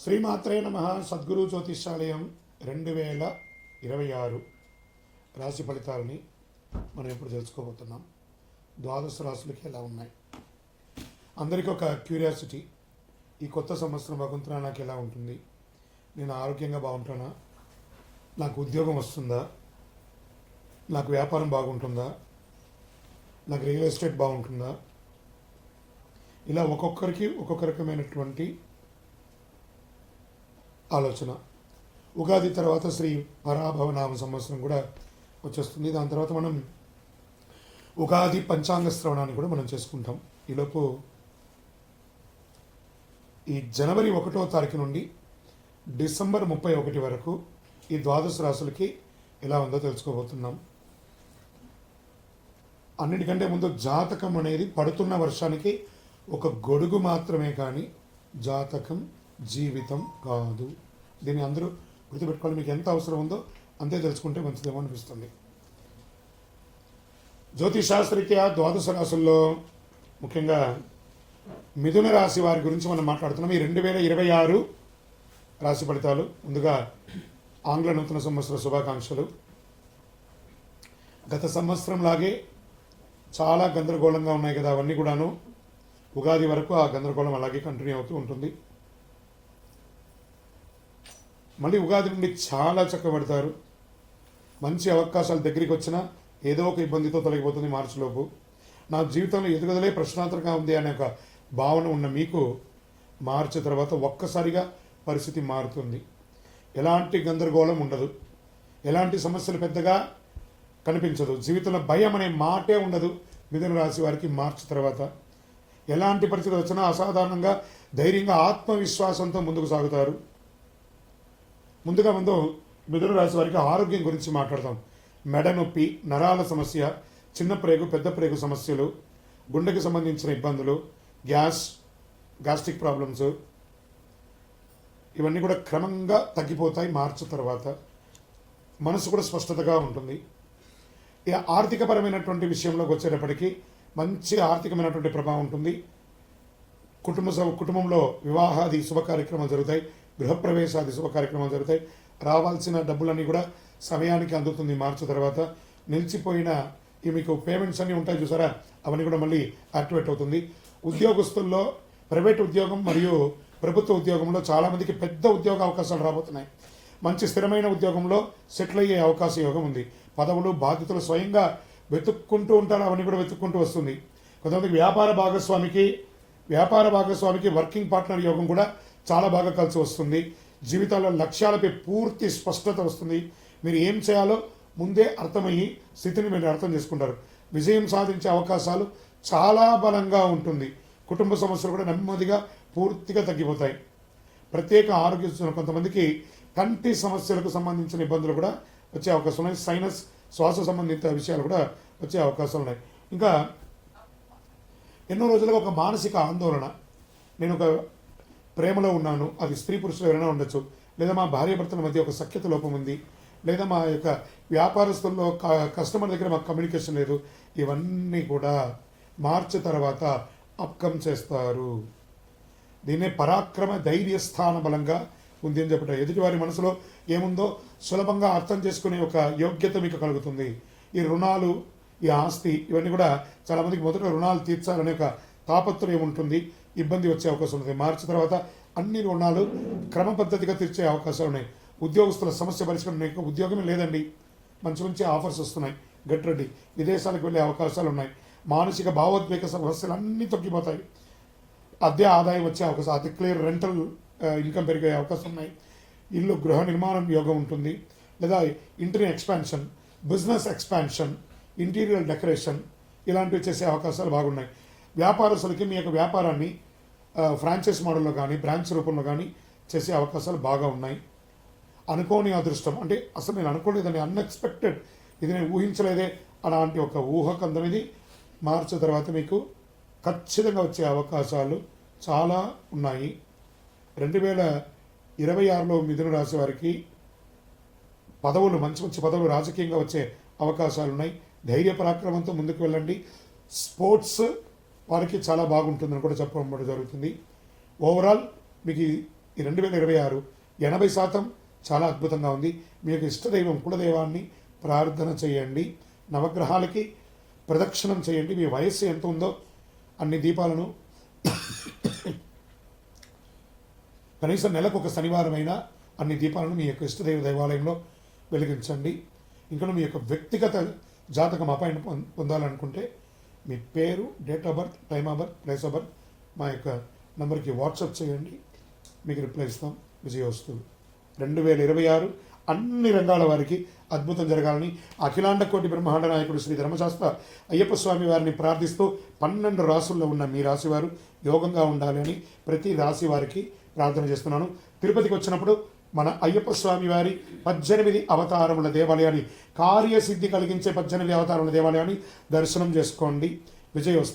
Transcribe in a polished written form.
శ్రీమాత్రే నమ. సద్గురు జ్యోతిష్యాలయం 2026 రాశి ఫలితాలని మనం ఎప్పుడు తెలుసుకోబోతున్నాం. ద్వాదశ రాశులకి ఎలా ఉన్నాయి? అందరికీ ఒక క్యూరియాసిటీ, ఈ కొత్త సంవత్సరం భగవంతుడా నాకు ఎలా ఉంటుంది? నేను ఆరోగ్యంగా బాగుంటానా? నాకు ఉద్యోగం వస్తుందా? నాకు వ్యాపారం బాగుంటుందా? నాకు రియల్ ఎస్టేట్ బాగుంటుందా? ఇలా ఒక్కొక్కరికి ఒక్కొక్క రకమైనటువంటి ఆలోచన. ఉగాది తర్వాత శ్రీ పరాభవనామ సంవత్సరం కూడా వచ్చేస్తుంది. దాని తర్వాత మనం ఉగాది పంచాంగ శ్రవణాన్ని కూడా మనం చేసుకుంటాం. ఈలోపు ఈ జనవరి 1వ తారీఖు నుండి డిసెంబర్ 31 వరకు ఈ ద్వాదశ రాశులకి ఎలా ఉందో తెలుసుకోబోతున్నాం. అన్నిటికంటే ముందు జాతకం అనేది పడుతున్న వర్షానికి ఒక గొడుగు మాత్రమే, కానీ జాతకం జీవితం కాదు. దీన్ని అందరూ గుర్తుపెట్టుకోవాలి. మీకు ఎంత అవసరం ఉందో అంతే తెలుసుకుంటే మంచిదేమో అనిపిస్తుంది. జ్యోతిషాస్త్రరీత్యా ద్వాదశ రాశుల్లో ముఖ్యంగా మిథున రాశి వారి గురించి మనం మాట్లాడుతున్నాం. ఈ 2026 రాశి ఫలితాలు. ముందుగా ఆంగ్ల నూతన సంవత్సర శుభాకాంక్షలు. గత సంవత్సరం లాగే చాలా గందరగోళంగా ఉన్నాయి కదా, అవన్నీ కూడాను ఉగాది వరకు ఆ గందరగోళం అలాగే కంటిన్యూ అవుతూ ఉంటుంది. మళ్ళీ ఉగాది నుండి చాలా చక్కబడతారు. మంచి అవకాశాలు దగ్గరికి వచ్చినా ఏదో ఒక ఇబ్బందితో తొలగిపోతుంది మార్చిలోపు. నా జీవితంలో ఎదుగుదలే ప్రశ్నార్థకంగా ఉంది అనే ఒక భావన ఉన్న మీకు మార్చి తర్వాత ఒక్కసారిగా పరిస్థితి మారుతుంది. ఎలాంటి గందరగోళం ఉండదు, ఎలాంటి సమస్యలు పెద్దగా కనిపించదు, జీవితంలో భయం అనే మాటే ఉండదు. మిథున రాశి వారికి మార్చి తర్వాత ఎలాంటి పరిస్థితి వచ్చినా అసాధారణంగా ధైర్యంగా ఆత్మవిశ్వాసంతో ముందుకు సాగుతారు. ముందు మిథున రాశి వారికి ఆరోగ్యం గురించి మాట్లాడతాం. మెడ నొప్పి, నరాల సమస్య, చిన్న ప్రేగు పెద్ద ప్రేగు సమస్యలు, గుండెకి సంబంధించిన ఇబ్బందులు, గ్యాస్ట్రిక్ ప్రాబ్లమ్స్, ఇవన్నీ కూడా క్రమంగా తగ్గిపోతాయి మార్చి తర్వాత. మనసు కూడా స్పష్టతగా ఉంటుంది. ఇక ఆర్థికపరమైనటువంటి విషయంలోకి వచ్చేటప్పటికీ మంచి ఆర్థికమైనటువంటి ప్రభావం ఉంటుంది. కుటుంబంలో వివాహాది శుభ కార్యక్రమాలు జరుగుతాయి, గృహప్రవేశాది శుభ కార్యక్రమాలు జరుగుతాయి. రావాల్సిన డబ్బులన్నీ కూడా సమయానికి అందుతుంది మార్చి తర్వాత. నిలిచిపోయిన ఈ మీకు పేమెంట్స్ అన్నీ ఉంటాయి చూసారా, అవన్నీ కూడా మళ్ళీ యాక్టివేట్ అవుతుంది. ఉద్యోగస్తుల్లో ప్రైవేట్ ఉద్యోగం మరియు ప్రభుత్వ ఉద్యోగంలో చాలామందికి పెద్ద ఉద్యోగ అవకాశాలు రాబోతున్నాయి. మంచి స్థిరమైన ఉద్యోగంలో సెటిల్ అయ్యే అవకాశ యోగం ఉంది. పదవులు బాధ్యతలు స్వయంగా వెతుక్కుంటూ ఉంటారు, అవన్నీ కూడా వెతుక్కుంటూ వస్తుంది. కొంతమందికి వ్యాపార భాగస్వామికి వర్కింగ్ పార్ట్నర్ యోగం కూడా చాలా బాగా కలిసి వస్తుంది. జీవితాల్లో లక్ష్యాలపై పూర్తి స్పష్టత వస్తుంది. మీరు ఏం చేయాలో ముందే అర్థమయ్యి స్థితిని మీరు అర్థం చేసుకుంటారు. విజయం సాధించే అవకాశాలు చాలా బలంగా ఉంటుంది. కుటుంబ సమస్యలు కూడా నెమ్మదిగా పూర్తిగా తగ్గిపోతాయి. ప్రత్యేక ఆరోగ్య కొంతమందికి కంటి సమస్యలకు సంబంధించిన ఇబ్బందులు కూడా వచ్చే అవకాశం ఉన్నాయి. సైనస్, శ్వాస సంబంధిత విషయాలు కూడా వచ్చే అవకాశాలు ఉన్నాయి. ఇంకా ఎన్నో రోజులుగా ఒక మానసిక ఆందోళన, నేను ఒక ప్రేమలో ఉన్నాను, అది స్త్రీ పురుషులు ఎవరైనా ఉండొచ్చు, లేదా మా భార్యాభర్తల మధ్య ఒక సఖ్యత లోపం ఉంది, లేదా మా యొక్క వ్యాపారస్తుల్లో కస్టమర్ దగ్గర మాకు కమ్యూనికేషన్ లేదు, ఇవన్నీ కూడా మార్చి తర్వాత అప్కమ్ చేస్తారు. దీన్నే పరాక్రమ ధైర్యస్థాన బలంగా ఉంది అని చెప్పట. ఎదుటివారి మనసులో ఏముందో సులభంగా అర్థం చేసుకునే ఒక యోగ్యత మీకు కలుగుతుంది. ఈ రుణాలు, ఈ ఆస్తి, ఇవన్నీ కూడా చాలామందికి మొదట రుణాలు తీర్చాలనే ఒక తాపత్రయం ఉంటుంది, ఇబ్బంది వచ్చే అవకాశం ఉంటుంది. మార్చి తర్వాత అన్ని రుణాలు క్రమ పద్ధతిగా తీర్చే అవకాశాలు ఉన్నాయి. ఉద్యోగస్తుల సమస్య పరిష్కారం, ఉద్యోగమే లేదండి, మంచి మంచి ఆఫర్స్ వస్తున్నాయి, గెట్ రెడీ. విదేశాలకు వెళ్ళే అవకాశాలు ఉన్నాయి. మానసిక భావోద్వేగ సమస్యలు అన్నీ తగ్గిపోతాయి. అద్దె ఆదాయం వచ్చే అవకాశం, అతి క్లియర్ రెంటల్ ఇన్కమ్ పెరిగే అవకాశం ఉన్నాయి. ఇల్లు గృహ నిర్మాణం యోగం ఉంటుంది, లేదా ఇంటిని expansion, business expansion, interior decoration, ఇలాంటివి చేసే అవకాశాలు బాగున్నాయి. వ్యాపారస్తులకి మీ యొక్క వ్యాపారాన్ని ఫ్రాంచైజ్ మోడల్లో కానీ బ్రాంచ్ రూపంలో కానీ చేసే అవకాశాలు బాగా ఉన్నాయి. అనుకోని అదృష్టం, అంటే అసలు నేను అనుకోలేదని, అన్ఎక్స్పెక్టెడ్, ఇది నేను ఊహించలేదే అలాంటి ఒక ఊహకందనేది మార్చి తర్వాత మీకు ఖచ్చితంగా వచ్చే అవకాశాలు చాలా ఉన్నాయి. 2026లో మిథున రాశి వారికి పదవులు, మంచి మంచి పదవులు రాజకీయంగా వచ్చే అవకాశాలు ఉన్నాయి. ధైర్య పరాక్రమంతో ముందుకు వెళ్ళండి. స్పోర్ట్స్ వారికి చాలా బాగుంటుందని కూడా చెప్పడం జరుగుతుంది. ఓవరాల్ మీకు ఈ 2026 80% చాలా అద్భుతంగా ఉంది. మీ యొక్క ఇష్టదైవం కులదైవాన్ని ప్రార్థన చేయండి, నవగ్రహాలకి ప్రదక్షిణం చేయండి. మీ వయస్సు ఎంత ఉందో అన్ని దీపాలను కనీసం నెలకు ఒక శనివారమైనా అన్ని దీపాలను మీ యొక్క ఇష్టదైవ దేవాలయంలో వెలిగించండి. ఇంకా మీ యొక్క వ్యక్తిగత జాతకం అపాయింట్మెంట్ పొందాలనుకుంటే మీ పేరు, date of birth, time of birth, place of birth మా యొక్క నంబర్కి వాట్సాప్ చేయండి, మీకు రిప్లై ఇస్తాం. విజయోస్తు. 2026 అన్ని రంగాల వారికి అద్భుతం జరగాలని అఖిలాండ కోటి బ్రహ్మాండ నాయకుడు శ్రీ ధర్మశాస్త్ర అయ్యప్ప స్వామి వారిని ప్రార్థిస్తూ 12 రాసుల్లో ఉన్న మీ రాశివారు యోగంగా ఉండాలి అని ప్రతి రాశి వారికి ప్రార్థన చేస్తున్నాను. తిరుపతికి వచ్చినప్పుడు మన అయ్యప్ప స్వామి వారి 18 అవతారముల దేవాలయాన్ని, కార్యసిద్ధి కలిగించే 18 అవతారముల దేవాలయాన్ని దర్శనం చేసుకోండి. విజయోస్తు.